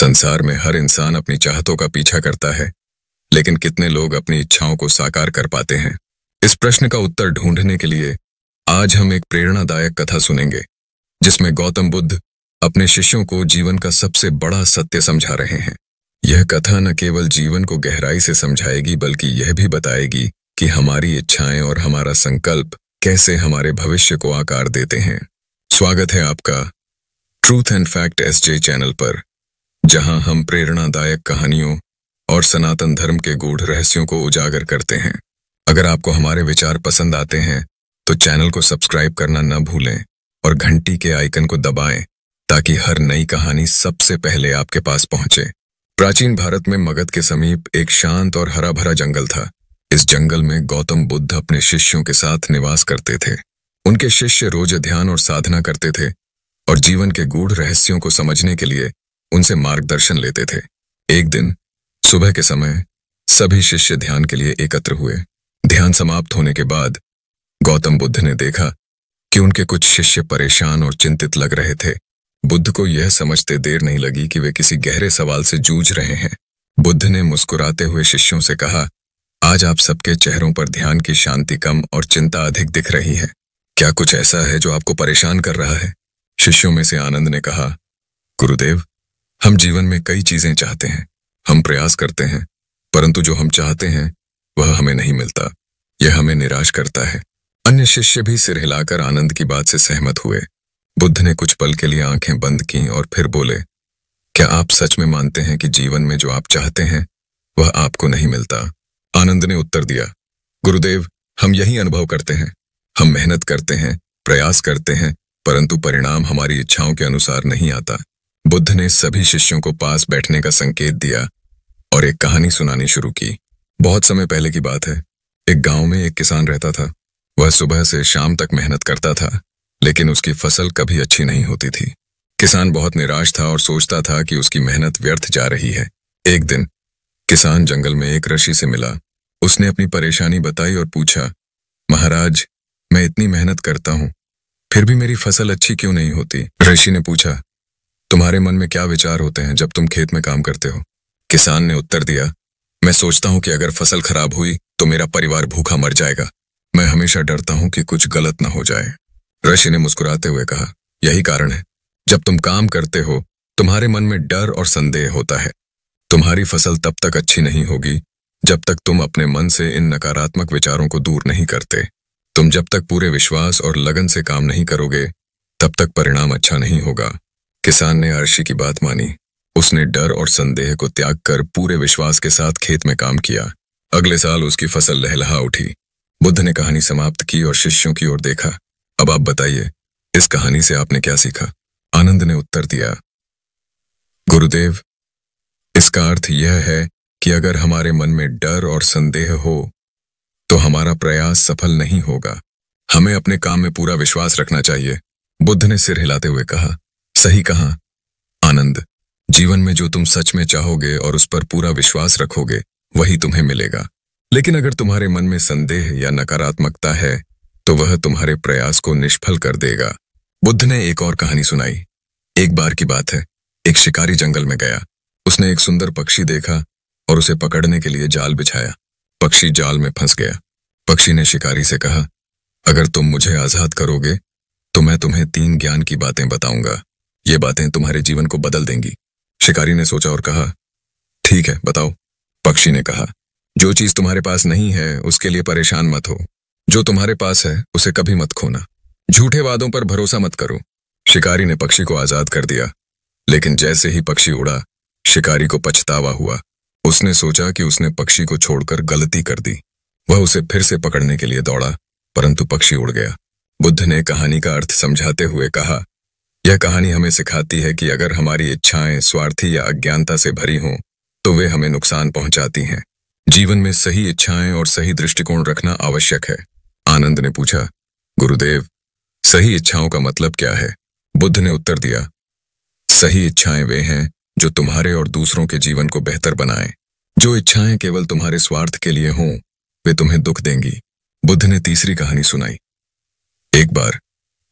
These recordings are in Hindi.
संसार में हर इंसान अपनी चाहतों का पीछा करता है, लेकिन कितने लोग अपनी इच्छाओं को साकार कर पाते हैं? इस प्रश्न का उत्तर ढूंढने के लिए आज हम एक प्रेरणादायक कथा सुनेंगे, जिसमें गौतम बुद्ध अपने शिष्यों को जीवन का सबसे बड़ा सत्य समझा रहे हैं। यह कथा न केवल जीवन को गहराई से समझाएगी, बल्कि यह भी बताएगी कि हमारी इच्छाएं और हमारा संकल्प कैसे हमारे भविष्य को आकार देते हैं। स्वागत है आपका truth and fact SJ channel पर, जहां हम प्रेरणादायक कहानियों और सनातन धर्म के गूढ़ रहस्यों को उजागर करते हैं। अगर आपको हमारे विचार पसंद आते हैं तो चैनल को सब्सक्राइब करना न भूलें और घंटी के आइकन को दबाएं, ताकि हर नई कहानी सबसे पहले आपके पास पहुंचे। प्राचीन भारत में मगध के समीप एक शांत और हरा भरा जंगल था। इस जंगल में गौतम बुद्ध अपने शिष्यों के साथ निवास करते थे। उनके शिष्य रोज ध्यान और साधना करते थे और जीवन के गूढ़ रहस्यों को समझने के लिए उनसे मार्गदर्शन लेते थे। एक दिन सुबह के समय सभी शिष्य ध्यान के लिए एकत्र हुए। ध्यान समाप्त होने के बाद गौतम बुद्ध ने देखा कि उनके कुछ शिष्य परेशान और चिंतित लग रहे थे। बुद्ध को यह समझते देर नहीं लगी कि वे किसी गहरे सवाल से जूझ रहे हैं। बुद्ध ने मुस्कुराते हुए शिष्यों से कहा, आज आप सबके चेहरों पर ध्यान की शांति कम और चिंता अधिक दिख रही है। क्या कुछ ऐसा है जो आपको परेशान कर रहा है? शिष्यों में से आनंद ने कहा, गुरुदेव, हम जीवन में कई चीजें चाहते हैं, हम प्रयास करते हैं, परंतु जो हम चाहते हैं वह हमें नहीं मिलता। यह हमें निराश करता है। अन्य शिष्य भी सिर हिलाकर आनंद की बात से सहमत हुए। बुद्ध ने कुछ पल के लिए आंखें बंद की और फिर बोले, क्या आप सच में मानते हैं कि जीवन में जो आप चाहते हैं वह आपको नहीं मिलता? आनंद ने उत्तर दिया, गुरुदेव, हम यही अनुभव करते हैं। हम मेहनत करते हैं, प्रयास करते हैं, परंतु परिणाम हमारी इच्छाओं के अनुसार नहीं आता। बुद्ध ने सभी शिष्यों को पास बैठने का संकेत दिया और एक कहानी सुनानी शुरू की। बहुत समय पहले की बात है। एक गांव में एक किसान रहता था। वह सुबह से शाम तक मेहनत करता था, लेकिन उसकी फसल कभी अच्छी नहीं होती थी। किसान बहुत निराश था और सोचता था कि उसकी मेहनत व्यर्थ जा रही है। एक दिन किसान जंगल में एक ऋषि से मिला। उसने अपनी परेशानी बताई और पूछा, महाराज, मैं इतनी मेहनत करता हूँ, फिर भी मेरी फसल अच्छी क्यों नहीं होती? ऋषि ने पूछा, तुम्हारे मन में क्या विचार होते हैं जब तुम खेत में काम करते हो? किसान ने उत्तर दिया, मैं सोचता हूं कि अगर फसल खराब हुई तो मेरा परिवार भूखा मर जाएगा। मैं हमेशा डरता हूं कि कुछ गलत न हो जाए। ऋषि ने मुस्कुराते हुए कहा, यही कारण है, जब तुम काम करते हो तुम्हारे मन में डर और संदेह होता है। तुम्हारी फसल तब तक अच्छी नहीं होगी जब तक तुम अपने मन से इन नकारात्मक विचारों को दूर नहीं करते। तुम जब तक पूरे विश्वास और लगन से काम नहीं करोगे, तब तक परिणाम अच्छा नहीं होगा। किसान ने ऋषि की बात मानी। उसने डर और संदेह को त्याग कर पूरे विश्वास के साथ खेत में काम किया। अगले साल उसकी फसल लहलहा उठी। बुद्ध ने कहानी समाप्त की और शिष्यों की ओर देखा। अब आप बताइए, इस कहानी से आपने क्या सीखा? आनंद ने उत्तर दिया, गुरुदेव, इसका अर्थ यह है कि अगर हमारे मन में डर और संदेह हो तो हमारा प्रयास सफल नहीं होगा। हमें अपने काम में पूरा विश्वास रखना चाहिए। बुद्ध ने सिर हिलाते हुए कहा, सही कहा आनंद, जीवन में जो तुम सच में चाहोगे और उस पर पूरा विश्वास रखोगे वही तुम्हें मिलेगा। लेकिन अगर तुम्हारे मन में संदेह या नकारात्मकता है तो वह तुम्हारे प्रयास को निष्फल कर देगा। बुद्ध ने एक और कहानी सुनाई। एक बार की बात है, एक शिकारी जंगल में गया। उसने एक सुंदर पक्षी देखा और उसे पकड़ने के लिए जाल बिछाया। पक्षी जाल में फंस गया। पक्षी ने शिकारी से कहा, अगर तुम मुझे आजाद करोगे तो मैं तुम्हें 3 ज्ञान की बातें बताऊंगा। ये बातें तुम्हारे जीवन को बदल देंगी। शिकारी ने सोचा और कहा, ठीक है, बताओ। पक्षी ने कहा, जो चीज तुम्हारे पास नहीं है उसके लिए परेशान मत हो। जो तुम्हारे पास है उसे कभी मत खोना। झूठे वादों पर भरोसा मत करो। शिकारी ने पक्षी को आजाद कर दिया, लेकिन जैसे ही पक्षी उड़ा, शिकारी को पछतावा हुआ। उसने सोचा कि उसने पक्षी को छोड़कर गलती कर दी। वह उसे फिर से पकड़ने के लिए दौड़ा, परंतु पक्षी उड़ गया। बुद्ध ने कहानी का अर्थ समझाते हुए कहा, यह कहानी हमें सिखाती है कि अगर हमारी इच्छाएं स्वार्थी या अज्ञानता से भरी हों तो वे हमें नुकसान पहुंचाती हैं। जीवन में सही इच्छाएं और सही दृष्टिकोण रखना आवश्यक है। आनंद ने पूछा, गुरुदेव, सही इच्छाओं का मतलब क्या है? बुद्ध ने उत्तर दिया, सही इच्छाएं वे हैं जो तुम्हारे और दूसरों के जीवन को बेहतर बनाएं। जो इच्छाएं केवल तुम्हारे स्वार्थ के लिए हों वे तुम्हें दुख देंगी। बुद्ध ने तीसरी कहानी सुनाई। एक बार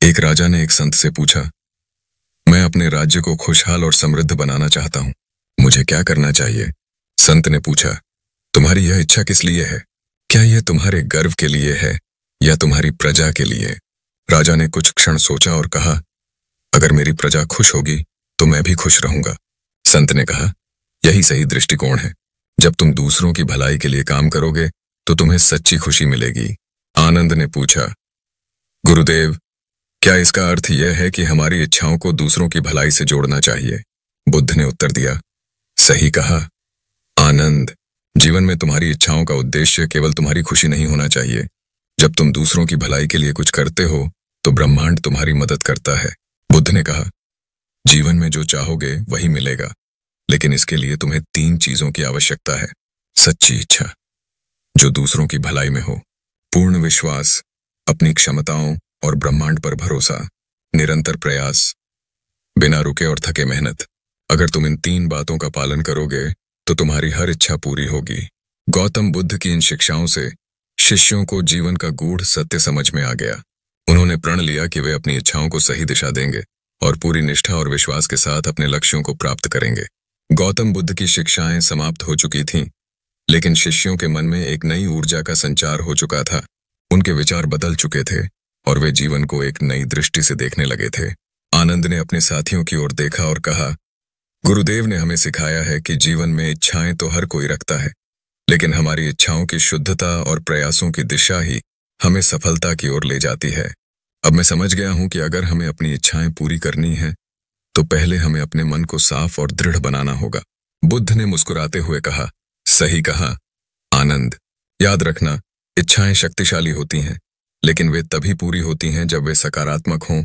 एक राजा ने एक संत से पूछा, मैं अपने राज्य को खुशहाल और समृद्ध बनाना चाहता हूँ। मुझे क्या करना चाहिए? संत ने पूछा, तुम्हारी यह इच्छा किस लिए है? क्या यह तुम्हारे गर्व के लिए है या तुम्हारी प्रजा के लिए? राजा ने कुछ क्षण सोचा और कहा, अगर मेरी प्रजा खुश होगी तो मैं भी खुश रहूंगा। संत ने कहा, यही सही दृष्टिकोण है। जब तुम दूसरों की भलाई के लिए काम करोगे तो तुम्हें सच्ची खुशी मिलेगी। आनंद ने पूछा, गुरुदेव, क्या इसका अर्थ यह है कि हमारी इच्छाओं को दूसरों की भलाई से जोड़ना चाहिए? बुद्ध ने उत्तर दिया, सही कहा। आनंद, जीवन में तुम्हारी इच्छाओं का उद्देश्य केवल तुम्हारी खुशी नहीं होना चाहिए। जब तुम दूसरों की भलाई के लिए कुछ करते हो तो ब्रह्मांड तुम्हारी मदद करता है। बुद्ध ने कहा, जीवन में जो चाहोगे वही मिलेगा, लेकिन इसके लिए तुम्हें 3 चीजों की आवश्यकता है। सच्ची इच्छा, जो दूसरों की भलाई में हो, पूर्ण विश्वास, अपनी क्षमताओं और ब्रह्मांड पर भरोसा, निरंतर प्रयास, बिना रुके और थके मेहनत। अगर तुम इन 3 बातों का पालन करोगे तो तुम्हारी हर इच्छा पूरी होगी। गौतम बुद्ध की इन शिक्षाओं से शिष्यों को जीवन का गूढ़ सत्य समझ में आ गया। उन्होंने प्रण लिया कि वे अपनी इच्छाओं को सही दिशा देंगे और पूरी निष्ठा और विश्वास के साथ अपने लक्ष्यों को प्राप्त करेंगे। गौतम बुद्ध की शिक्षाएं समाप्त हो चुकी थीं, लेकिन शिष्यों के मन में एक नई ऊर्जा का संचार हो चुका था। उनके विचार बदल चुके थे और वे जीवन को एक नई दृष्टि से देखने लगे थे। आनंद ने अपने साथियों की ओर देखा और कहा, गुरुदेव ने हमें सिखाया है कि जीवन में इच्छाएं तो हर कोई रखता है, लेकिन हमारी इच्छाओं की शुद्धता और प्रयासों की दिशा ही हमें सफलता की ओर ले जाती है। अब मैं समझ गया हूं कि अगर हमें अपनी इच्छाएं पूरी करनी है तो पहले हमें अपने मन को साफ और दृढ़ बनाना होगा। बुद्ध ने मुस्कुराते हुए कहा, सही कहा आनंद। याद रखना, इच्छाएं शक्तिशाली होती हैं, लेकिन वे तभी पूरी होती हैं जब वे सकारात्मक हों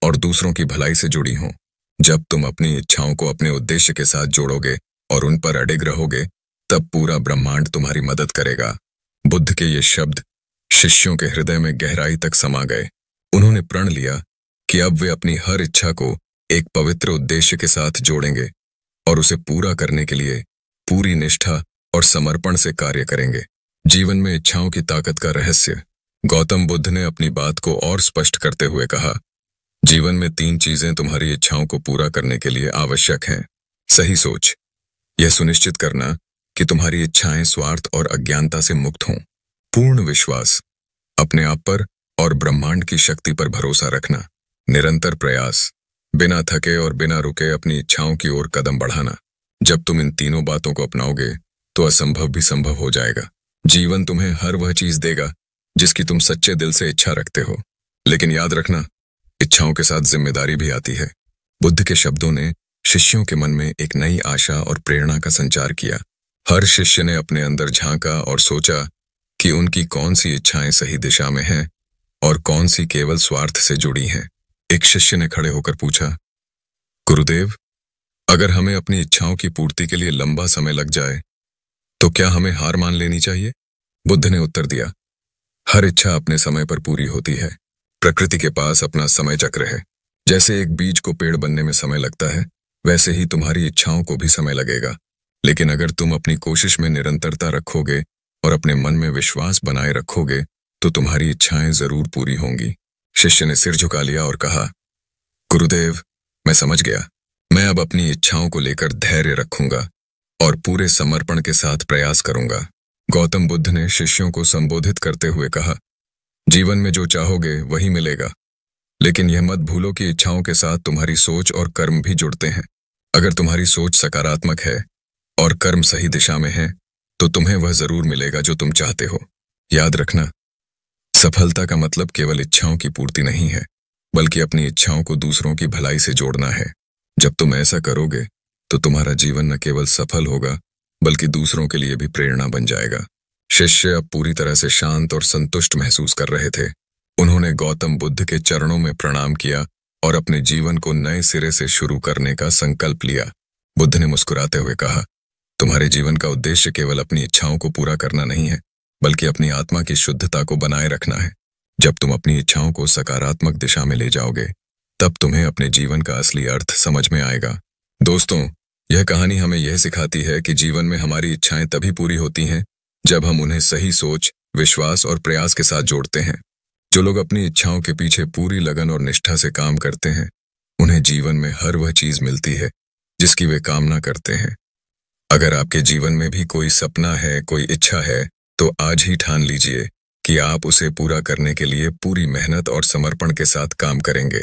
और दूसरों की भलाई से जुड़ी हों। जब तुम अपनी इच्छाओं को अपने उद्देश्य के साथ जोड़ोगे और उन पर अडिग रहोगे, तब पूरा ब्रह्मांड तुम्हारी मदद करेगा। बुद्ध के ये शब्द शिष्यों के हृदय में गहराई तक समा गए। उन्होंने प्रण लिया कि अब वे अपनी हर इच्छा को एक पवित्र उद्देश्य के साथ जोड़ेंगे और उसे पूरा करने के लिए पूरी निष्ठा और समर्पण से कार्य करेंगे। जीवन में इच्छाओं की ताकत का रहस्य। गौतम बुद्ध ने अपनी बात को और स्पष्ट करते हुए कहा, जीवन में 3 चीजें तुम्हारी इच्छाओं को पूरा करने के लिए आवश्यक हैं। सही सोच, यह सुनिश्चित करना कि तुम्हारी इच्छाएं स्वार्थ और अज्ञानता से मुक्त हों। पूर्ण विश्वास, अपने आप पर और ब्रह्मांड की शक्ति पर भरोसा रखना। निरंतर प्रयास, बिना थके और बिना रुके अपनी इच्छाओं की ओर कदम बढ़ाना। जब तुम इन तीनों बातों को अपनाओगे तो असंभव भी संभव हो जाएगा। जीवन तुम्हें हर वह चीज देगा जिसकी तुम सच्चे दिल से इच्छा रखते हो, लेकिन याद रखना, इच्छाओं के साथ जिम्मेदारी भी आती है। बुद्ध के शब्दों ने शिष्यों के मन में एक नई आशा और प्रेरणा का संचार किया। हर शिष्य ने अपने अंदर झांका और सोचा कि उनकी कौन सी इच्छाएं सही दिशा में हैं और कौन सी केवल स्वार्थ से जुड़ी हैं। एक शिष्य ने खड़े होकर पूछा, गुरुदेव, अगर हमें अपनी इच्छाओं की पूर्ति के लिए लंबा समय लग जाए तो क्या हमें हार मान लेनी चाहिए? बुद्ध ने उत्तर दिया, हर इच्छा अपने समय पर पूरी होती है। प्रकृति के पास अपना समय चक्र है। जैसे एक बीज को पेड़ बनने में समय लगता है, वैसे ही तुम्हारी इच्छाओं को भी समय लगेगा। लेकिन अगर तुम अपनी कोशिश में निरंतरता रखोगे और अपने मन में विश्वास बनाए रखोगे तो तुम्हारी इच्छाएं जरूर पूरी होंगी। शिष्य ने सिर झुका लिया और कहा, गुरुदेव, मैं समझ गया। मैं अब अपनी इच्छाओं को लेकर धैर्य रखूंगा और पूरे समर्पण के साथ प्रयास करूंगा। गौतम बुद्ध ने शिष्यों को संबोधित करते हुए कहा, जीवन में जो चाहोगे वही मिलेगा, लेकिन यह मत भूलो कि इच्छाओं के साथ तुम्हारी सोच और कर्म भी जुड़ते हैं। अगर तुम्हारी सोच सकारात्मक है और कर्म सही दिशा में है तो तुम्हें वह जरूर मिलेगा जो तुम चाहते हो। याद रखना, सफलता का मतलब केवल इच्छाओं की पूर्ति नहीं है, बल्कि अपनी इच्छाओं को दूसरों की भलाई से जोड़ना है। जब तुम ऐसा करोगे तो तुम्हारा जीवन न केवल सफल होगा बल्कि दूसरों के लिए भी प्रेरणा बन जाएगा। शिष्य अब पूरी तरह से शांत और संतुष्ट महसूस कर रहे थे। उन्होंने गौतम बुद्ध के चरणों में प्रणाम किया और अपने जीवन को नए सिरे से शुरू करने का संकल्प लिया। बुद्ध ने मुस्कुराते हुए कहा, तुम्हारे जीवन का उद्देश्य केवल अपनी इच्छाओं को पूरा करना नहीं है, बल्कि अपनी आत्मा की शुद्धता को बनाए रखना है। जब तुम अपनी इच्छाओं को सकारात्मक दिशा में ले जाओगे, तब तुम्हें अपने जीवन का असली अर्थ समझ में आएगा। दोस्तों, यह कहानी हमें यह सिखाती है कि जीवन में हमारी इच्छाएं तभी पूरी होती हैं जब हम उन्हें सही सोच, विश्वास और प्रयास के साथ जोड़ते हैं। जो लोग अपनी इच्छाओं के पीछे पूरी लगन और निष्ठा से काम करते हैं, उन्हें जीवन में हर वह चीज मिलती है जिसकी वे कामना करते हैं। अगर आपके जीवन में भी कोई सपना है, कोई इच्छा है, तो आज ही ठान लीजिए कि आप उसे पूरा करने के लिए पूरी मेहनत और समर्पण के साथ काम करेंगे।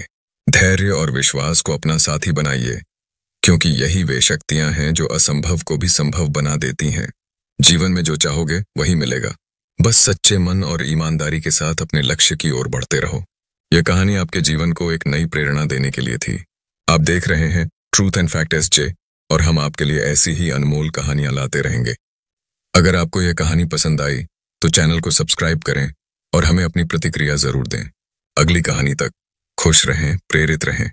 धैर्य और विश्वास को अपना साथी बनाइए, क्योंकि यही वे शक्तियां हैं जो असंभव को भी संभव बना देती हैं। जीवन में जो चाहोगे वही मिलेगा। बस सच्चे मन और ईमानदारी के साथ अपने लक्ष्य की ओर बढ़ते रहो। यह कहानी आपके जीवन को एक नई प्रेरणा देने के लिए थी। आप देख रहे हैं ट्रूथ एंड फैक्ट एसजे, और हम आपके लिए ऐसी ही अनमोल कहानियां लाते रहेंगे। अगर आपको यह कहानी पसंद आई तो चैनल को सब्सक्राइब करें और हमें अपनी प्रतिक्रिया जरूर दें। अगली कहानी तक खुश रहें, प्रेरित रहें।